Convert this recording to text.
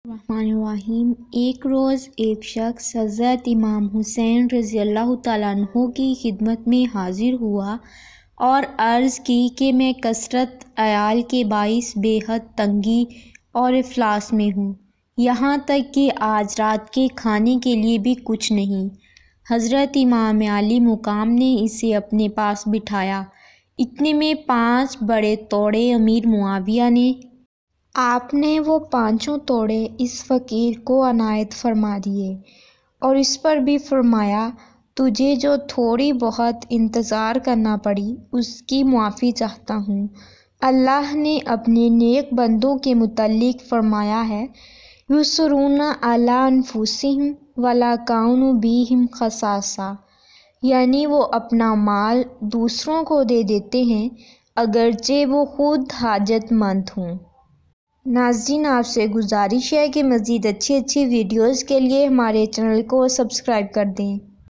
الرحمن الرحیم۔ ایک روز ایک شخص حضرت امام حسین رضی اللہ تعالیٰ عنہ کی خدمت میں حاضر ہوا اور عرض کی کہ میں کثرت عیال کے باعث بے حد تنگی اور افلاس میں ہوں، یہاں تک کہ آج رات کے کھانے کے لیے بھی کچھ نہیں۔ حضرت امام عالی مقام نے اسے اپنے پاس بٹھایا۔ اتنے میں 5 بڑے توڑے امیر معاویہ نے آپ نے وہ 5 توڑے اس فقیر کو عنایت فرما دیے اور اس پر بھی فرمایا، تجھے جو تھوڑی بہت انتظار کرنا پڑی اس کی معافی چاہتا ہوں۔ اللہ نے اپنے نیک بندوں کے متعلق فرمایا ہے، یُؤْثِرُونَ عَلَىٰ أَنفُسِهِمْ وَلَوْ كَانُوا بِهِمْ خَصَاصَةٌ، یعنی وہ اپنا مال دوسروں کو دے دیتے ہیں اگرچہ وہ خود حاجت مند ہوں۔ ناظرین، آپ سے گزارش ہے کہ مزید اچھی ویڈیوز کے لیے ہمارے چینل کو سبسکرائب کر دیں۔